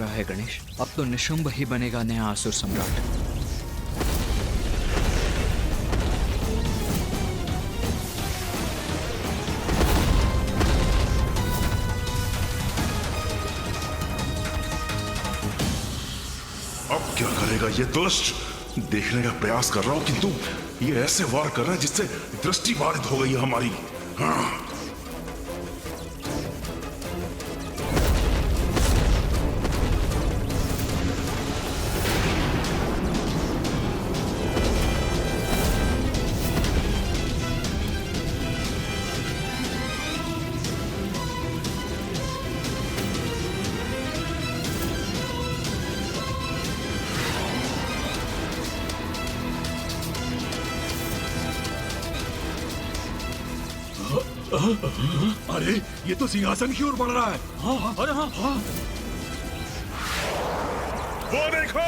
रहा है गणेश। अब तो निशुंभ ही बनेगा नया असुर सम्राट। अब क्या करेगा ये दुष्ट? देखने का प्रयास कर रहा हूं, किंतु ये ऐसे वार कर रहा है जिससे दृष्टि बाधित हो गई है हमारी। हाँ। अरे ये तो सिंहासन की ओर बढ़ रहा है। हाँ, अरे हाँ। वो देखो,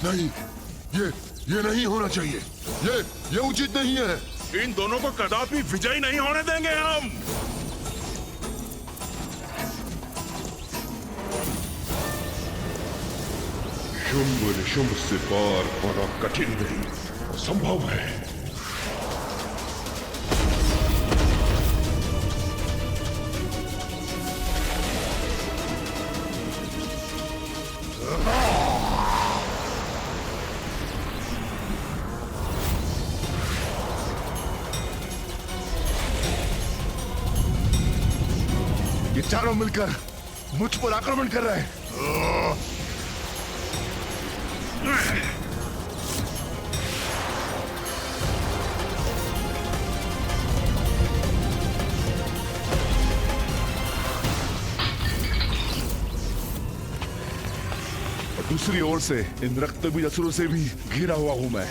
नहीं, ये नहीं होना चाहिए। ये उचित नहीं है। इन दोनों को कदापि विजयी नहीं होने देंगे हम। शुंभ निशुंभ से पार होना कठिन नहीं, संभव है। ये चारों मिलकर मुझ पर आक्रमण कर रहे हैं। दूसरी ओर से इन रक्तबीज असुरों से भी घिरा हुआ हूं मैं।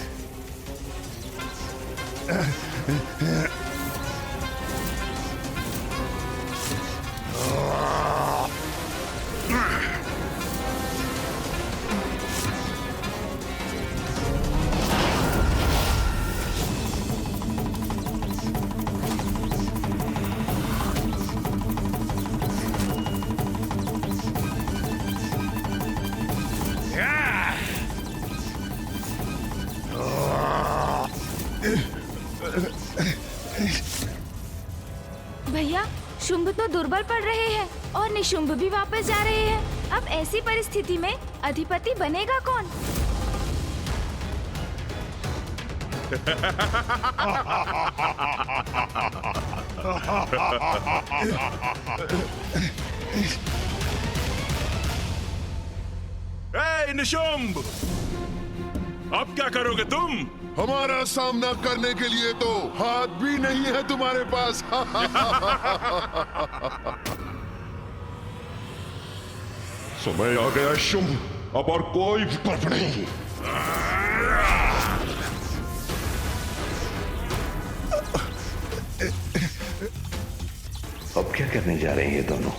भैया, शुंभ तो दुर्बल पड़ रहे हैं और निशुंभ भी वापस जा रहे हैं। अब ऐसी परिस्थिति में अधिपति बनेगा कौन? ए निशुंभ, अब क्या करोगे तुम? हमारा सामना करने के लिए तो हाथ भी नहीं है तुम्हारे पास। समय आ गया शुंभ, अब और कोई विकल्प नहीं। अब क्या करने जा रहे हैं ये दोनों?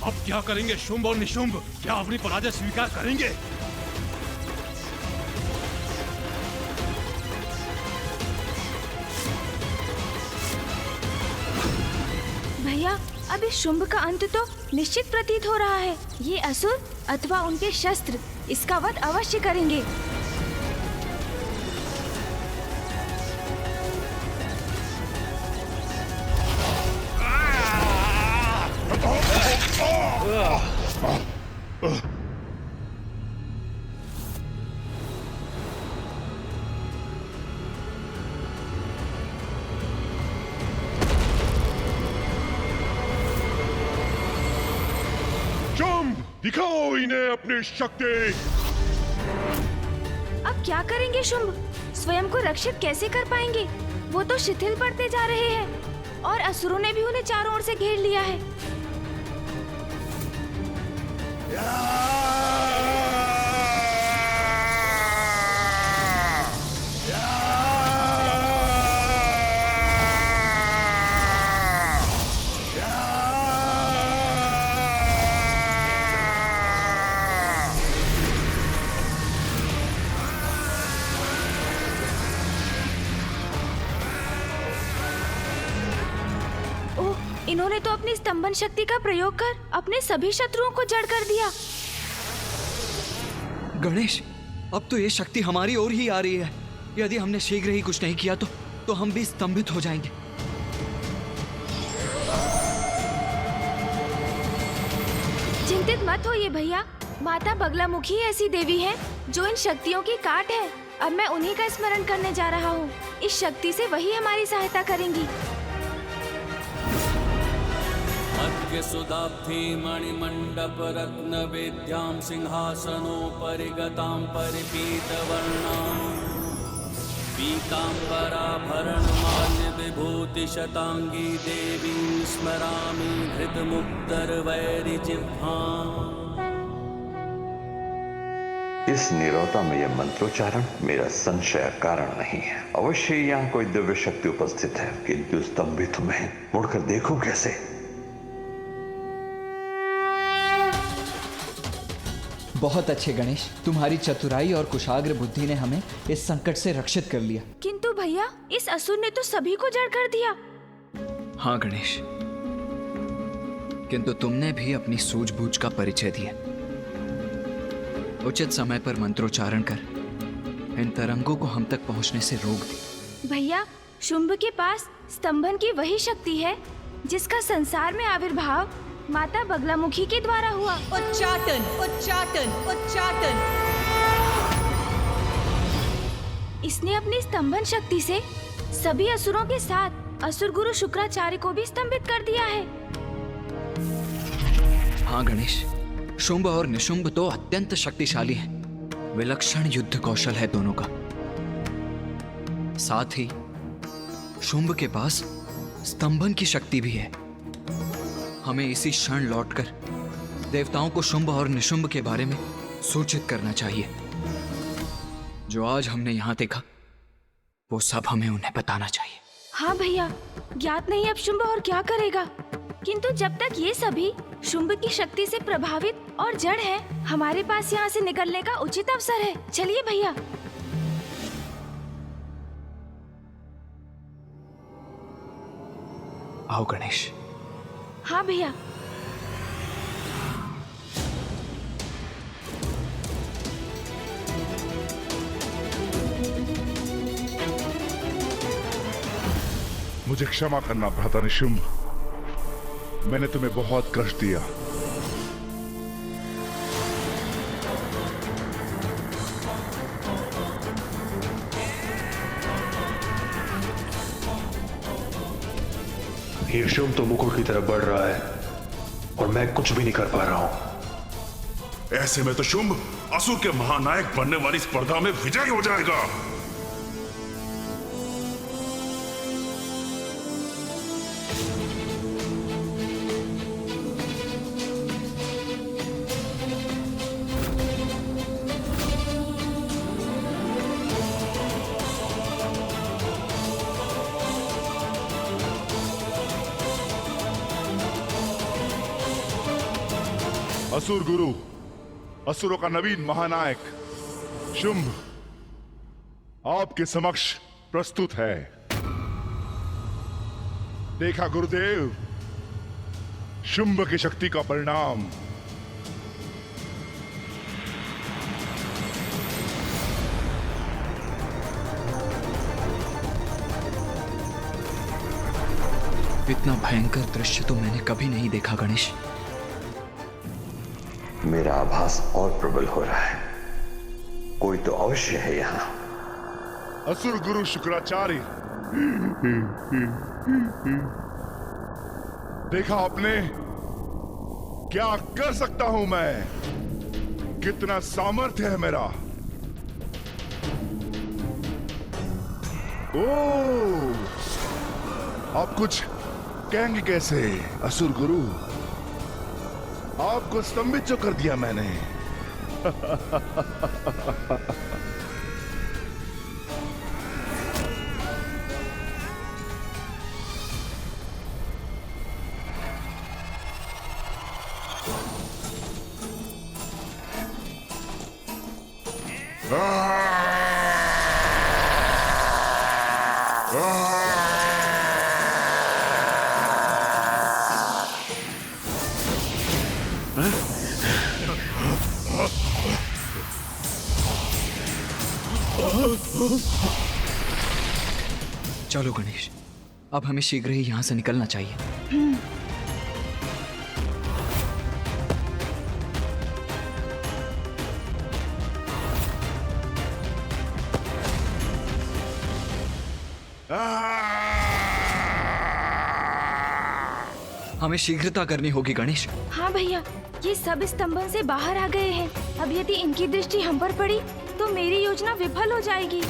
अब क्या करेंगे शुंभ और निशुंभ? क्या अपनी पराजय स्वीकार करेंगे? भैया, अब इस शुंभ का अंत तो निश्चित प्रतीत हो रहा है। ये असुर अथवा उनके शस्त्र इसका वध अवश्य करेंगे। शुंभ, दिखाओ इन्हें अपनी शक्ति। अब क्या करेंगे शुंभ? स्वयं को रक्षित कैसे कर पाएंगे? वो तो शिथिल पड़ते जा रहे हैं और असुरों ने भी उन्हें चारों ओर से घेर लिया है। इन्होंने तो अपनी स्तंभन शक्ति का प्रयोग कर अपने सभी शत्रुओं को जड़ कर दिया। गणेश, अब तो ये शक्ति हमारी ओर ही आ रही है। यदि हमने शीघ्र ही कुछ नहीं किया तो हम भी स्तंभित हो जाएंगे। चिंतित मत होइए भैया, माता बगलामुखी ऐसी देवी है जो इन शक्तियों की काट है। अब मैं उन्हीं का स्मरण करने जा रहा हूँ। इस शक्ति से वही हमारी सहायता करेंगी। सुदाब्धि मणिमंडप रत्न वेद्यां सिंहासनोपरि गतां परिपीतवर्णां पीताम्बराभरणमाल्य विभूति शतांगी देवीं स्मरामि धृतमुक्तर्वैरिजिह्वाम्। इस नीरवता में यह मंत्रोच्चारण मेरा संशय कारण नहीं है। अवश्य यहाँ कोई दिव्य शक्ति उपस्थित है, किंतु स्तंभित में मुड़कर देखूं कैसे? बहुत अच्छे गणेश, तुम्हारी चतुराई और कुशाग्र बुद्धि ने हमें इस संकट से रक्षित कर लिया। किंतु भैया, इस असुर ने तो सभी को जड़ कर दिया। हाँ गणेश, किंतु तुमने भी अपनी सूझबूझ का परिचय दिया। उचित समय पर मंत्रोच्चारण कर इन तरंगों को हम तक पहुंचने से रोक दे। भैया, शुंभ के पास स्तंभन की वही शक्ति है जिसका संसार में आविर्भाव माता बगलामुखी के द्वारा हुआ। उच्चाटन, उच्चाटन, उच्चाटन। इसने अपनी स्तंभन शक्ति से सभी असुरों के साथ असुर गुरु शुक्राचार्य को भी स्तंभित कर दिया है। हाँ गणेश, शुंभ और निशुंभ तो अत्यंत शक्तिशाली हैं। विलक्षण युद्ध कौशल है दोनों का। साथ ही शुंभ के पास स्तंभन की शक्ति भी है। हमें इसी क्षण लौटकर देवताओं को शुंभ और निशुंभ के बारे में सूचित करना चाहिए। जो आज हमने यहां देखा वो सब हमें उन्हें बताना चाहिए। हाँ भैया, ज्ञात नहीं अब शुंभ और क्या करेगा, किंतु जब तक ये सभी शुंभ की शक्ति से प्रभावित और जड़ हैं, हमारे पास यहाँ से निकलने का उचित अवसर है। चलिए भैया। आओ गणेश। हाँ भैया। मुझे क्षमा करना भ्राता निशुंभ, मैंने तुम्हें बहुत कष्ट दिया। ये शुंभ तो मुकुट की तरफ बढ़ रहा है और मैं कुछ भी नहीं कर पा रहा हूं। ऐसे में तो शुंभ असुर के महानायक बनने वाली स्पर्धा में विजयी हो जाएगा। असुर गुरु, असुरों का नवीन महानायक शुंभ आपके समक्ष प्रस्तुत है। देखा गुरुदेव, शुंभ की शक्ति का परिणाम। इतना भयंकर दृश्य तो मैंने कभी नहीं देखा गणेश। मेरा आभास और प्रबल हो रहा है। कोई तो अवश्य है यहाँ। असुर गुरु शुक्राचार्य, देखा आपने क्या कर सकता हूं मैं, कितना सामर्थ्य है मेरा। ओह, आप कुछ कहेंगे कैसे असुर गुरु? आपको स्तंभित जो कर दिया मैंने। चलो गणेश, अब हमें शीघ्र ही यहाँ से निकलना चाहिए। हमें शीघ्रता करनी होगी गणेश। हाँ भैया, ये सब स्तंभन से बाहर आ गए हैं। अब यदि इनकी दृष्टि हम पर पड़ी तो मेरी योजना विफल हो जाएगी।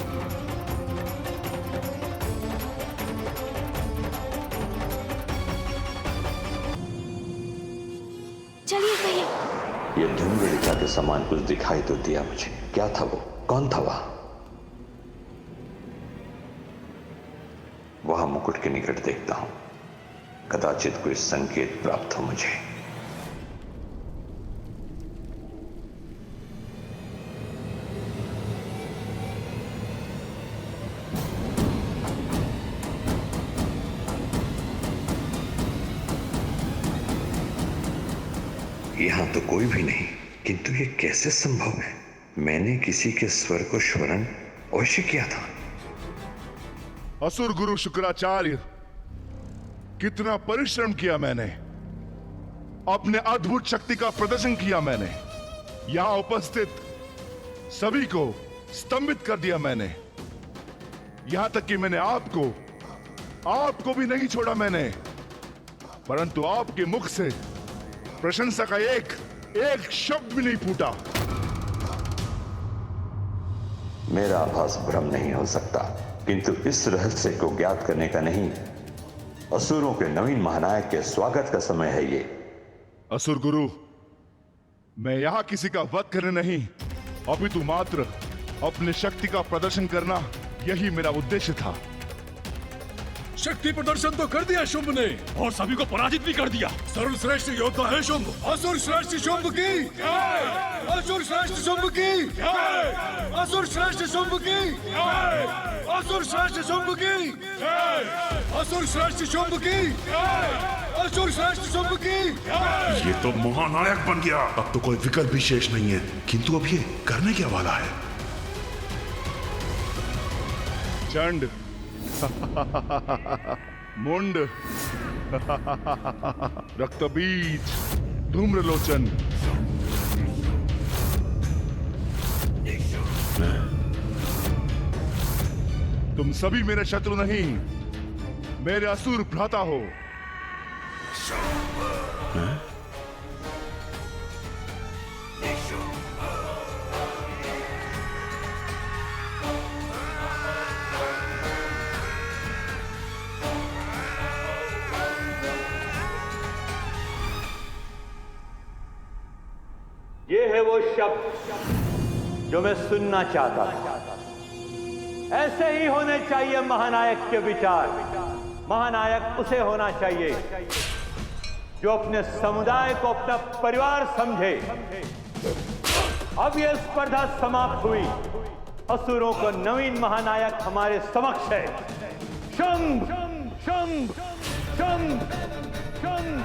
चलिए भैया। ये धूमगढ़िका के समान कुछ दिखाई तो दिया मुझे। क्या था वो? कौन था वह? वहां मुकुट के निकट देखता हूं, कदाचित कोई संकेत प्राप्त हो मुझे। यहां तो कोई भी नहीं, किंतु ये कैसे संभव है? मैंने किसी के स्वर को स्मरण अवश्य किया था। असुर गुरु शुक्राचार्य, कितना परिश्रम किया मैंने, अपने अद्भुत शक्ति का प्रदर्शन किया मैंने। यहां उपस्थित सभी को स्तंभित कर दिया मैंने। यहां तक कि मैंने आपको भी नहीं छोड़ा मैंने, परंतु आपके मुख से प्रशंसा का एक शब्द भी नहीं फूटा। मेरा आभास भ्रम नहीं हो सकता, किंतु इस रहस्य को ज्ञात करने का नहीं, असुरों के नवीन महानायक के स्वागत का समय है ये। असुर गुरु, मैं यहां किसी का वध करने नहीं, अपितु मात्र अपने शक्ति का प्रदर्शन करना, यही मेरा उद्देश्य था। शक्ति प्रदर्शन तो कर दिया शुंभ ने, और सभी को पराजित भी कर दिया। सर्वश्रेष्ठ योद्धा है शुंभ। असुर श्रेष्ठ शुंभ की जय! असुर श्रेष्ठ शुंभ की जय! असुर श्रेष्ठ शुंभ की जय! असुर श्रेष्ठ शुंभ की जय! असुर श्रेष्ठ शुंभ की जय! असुर श्रेष्ठ शुंभ की जय! ये तो महानायक बन गया। अब तो कोई विकल्प भी शेष नहीं है, किंतु अब ये करने क्या वाला है? चंड, मुंड, रक्तबीज, धूम्रलोचन, तुम सभी मेरे शत्रु नहीं, मेरे असुर भ्राता हो। ये है वो शब्द जो मैं सुनना चाहता था। ऐसे ही होने चाहिए महानायक के विचार। महानायक उसे होना चाहिए जो अपने समुदाय को अपना परिवार समझे। अब यह स्पर्धा समाप्त हुई। असुरों को नवीन महानायक हमारे समक्ष है। शंभ, शंभ, शंभ, शंभ।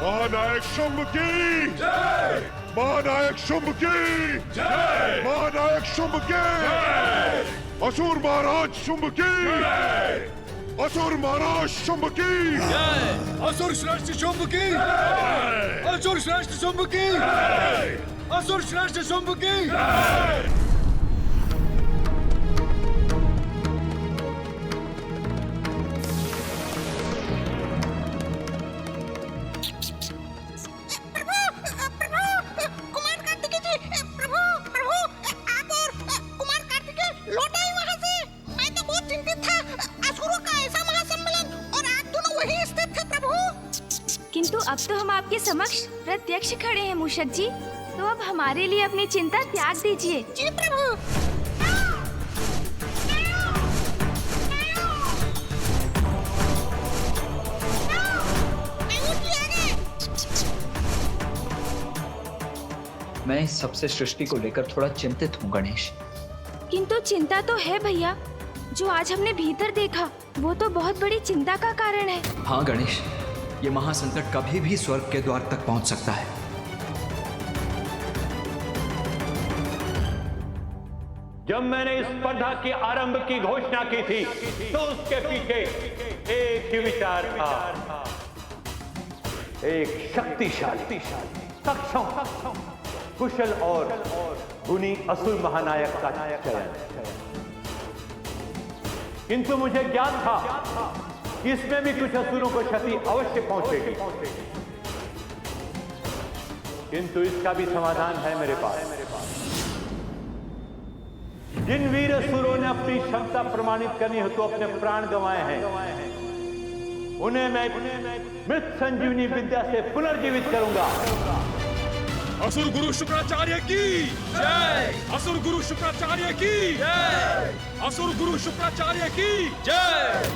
महानायक शुंभ की जय! महानायक शुंभ की जय! महानायक शुंभ की जय! असुर महाराज शुंभ की जय! असुर महाराज शुंभ की जय! असुर श्रेष्ठ शुंभ की जय! असुर श्रेष्ठ शुंभ की जय! असुर श्रेष्ठ शुंभ की जय! किंतु अब तो हम आपके समक्ष प्रत्यक्ष खड़े हैं मूषक जी, तो अब हमारे लिए अपनी चिंता त्याग दीजिए। जी प्रभु। मैं इस सबसे सृष्टि को लेकर थोड़ा चिंतित हूँ गणेश। किंतु चिंता तो है भैया। जो आज हमने भीतर देखा वो तो बहुत बड़ी चिंता का कारण है। हाँ गणेश, ये महासंकट कभी भी स्वर्ग के द्वार तक पहुंच सकता है। जब मैंने इस स्पर्धा के आरंभ की घोषणा की थी तो उसके पीछे एक ही विचार था, एक शक्तिशाली, सक्षम, कुशल और गुणी असुर महानायक का चयन। किंतु मुझे ज्ञात था कि इसमें भी कुछ असुरों को क्षति अवश्य पहुंचेगी, किंतु इसका भी समाधान है मेरे पास। जिन वीर असुरों ने अपनी क्षमता प्रमाणित करनी हो तो अपने प्राण गंवाए हैं, उन्हें मैं मृत संजीवनी विद्या से पुनर्जीवित करूंगा। असुर गुरु शुक्राचार्य की जय! असुर गुरु शुक्राचार्य की जय! असुर गुरु शुक्राचार्य की जय!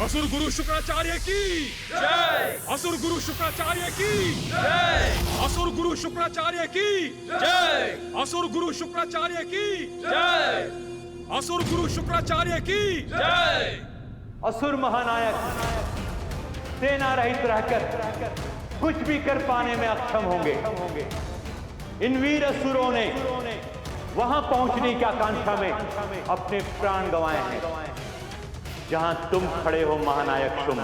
असुर गुरु शुक्राचार्य की जय! असुर गुरु शुक्राचार्य की जय! असुर गुरु शुक्राचार्य की जय! असुर गुरु शुक्राचार्य की जय! असुर गुरु शुक्राचार्य की जय! असुर महानायक सेना रहित रहकर कुछ भी कर पाने में अक्षम होंगे। इन वीर असुरों ने वहां पहुंचने की आकांक्षा में अपने प्राण गंवाए हैं जहां तुम खड़े हो महानायक शुंभ।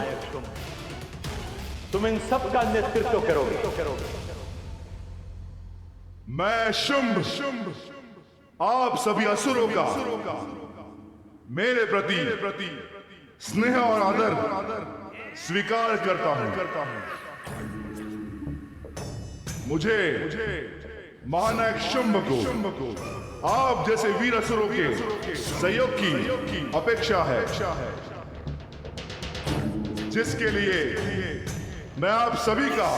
तुम इन सब का नेतृत्व करोगे। मैं शुंभ आप सभी असुरों का मेरे प्रति स्नेह और आदर स्वीकार करता हूं। मुझे महानायक शुंभ को आप जैसे वीर असुरों के सहयोग की अपेक्षा है, जिसके लिए मैं आप सभी का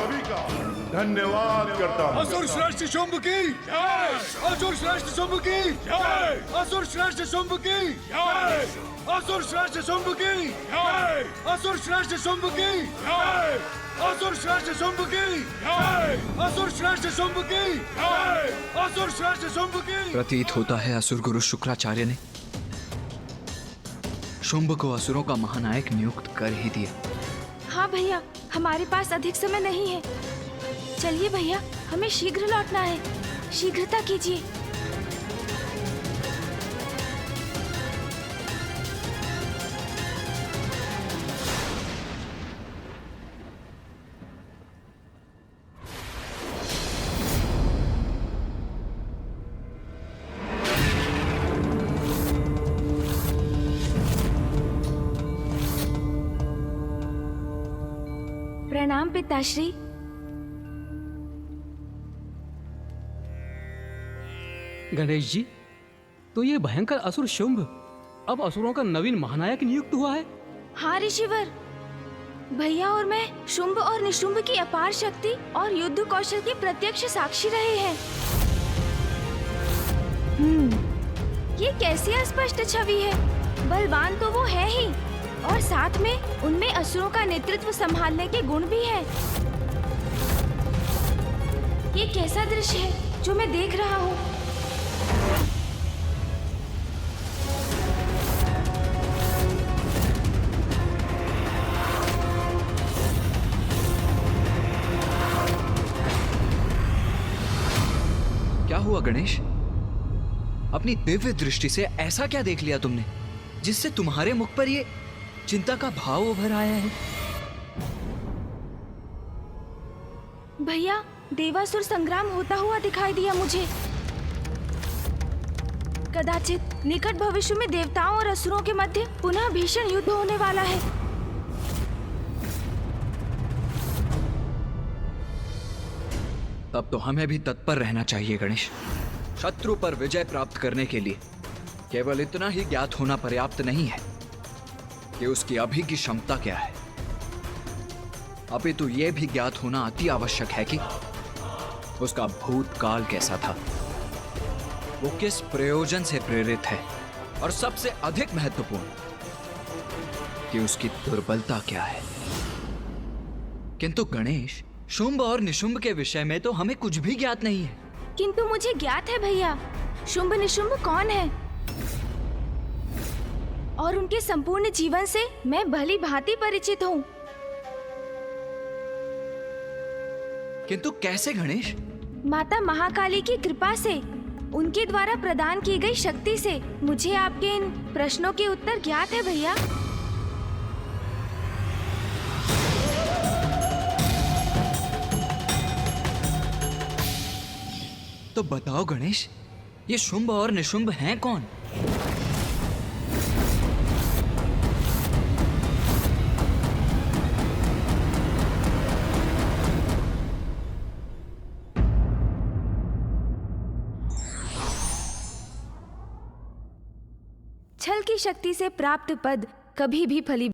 धन्यवाद करता हूं। असुर श्रेष्ठ शुंभ की जय! असुर श्रेष्ठ शुंभ की जय! असुर श्रेष्ठ शुंभ की जय! असुर श्रेष्ठ शुंभ की जय! असुर श्रेष्ठ शुंभ की जय! असुर श्रेष्ठ शुंभ की जय! असुर श्रेष्ठ शुंभ की जय! असुर श्रेष्ठ शुंभ की। प्रतीत होता है असुर गुरु शुक्राचार्य ने शुंभ को असुरों का महानायक नियुक्त कर ही दिया। हाँ भैया, हमारे पास अधिक समय नहीं है। चलिए भैया, हमें शीघ्र लौटना है। शीघ्रता कीजिए। प्रणाम पिताश्री। गणेश जी, तो ये भयंकर असुर शुंभ अब असुरों का नवीन महानायक नियुक्त हुआ है? हाँ ऋषिवर, भैया और मैं शुंभ और निशुंभ की अपार शक्ति और युद्ध कौशल की प्रत्यक्ष साक्षी रहे हैं। ये कैसी अस्पष्ट छवि है। बलवान तो वो है ही, और साथ में उनमें असुरों का नेतृत्व संभालने के गुण भी है। ये कैसा दृश्य है जो मैं देख रहा हूँ। क्या हुआ गणेश? अपनी दिव्य दृष्टि से ऐसा क्या देख लिया तुमने जिससे तुम्हारे मुख पर ये चिंता का भाव उभर आया है? भैया, देवासुर संग्राम होता हुआ दिखाई दिया मुझे। कदाचित निकट भविष्य में देवताओं और असुरों के मध्य पुनः भीषण युद्ध होने वाला है। तब तो हमें भी तत्पर रहना चाहिए गणेश। शत्रु पर विजय प्राप्त करने के लिए केवल इतना ही ज्ञात होना पर्याप्त नहीं है कि उसकी अभी की क्षमता क्या है, अपितु यह भी ज्ञात होना अति आवश्यक है कि उसका भूतकाल कैसा था, वो किस प्रयोजन से प्रेरित है, और सबसे अधिक महत्वपूर्ण कि उसकी दुर्बलता क्या है। किंतु गणेश, शुंभ और निशुंभ के विषय में तो हमें कुछ भी ज्ञात नहीं है। किंतु मुझे ज्ञात है भैया, शुंभ निशुंभ कौन है और उनके संपूर्ण जीवन से मैं भली भांति परिचित हूँ। किंतु कैसे गणेश? माता महाकाली की कृपा से, उनके द्वारा प्रदान की गई शक्ति से मुझे आपके इन प्रश्नों के उत्तर ज्ञात है भैया। तो बताओ गणेश, ये शुंभ और निशुंभ हैं कौन? छल की शक्ति से प्राप्त पद कभी भी फली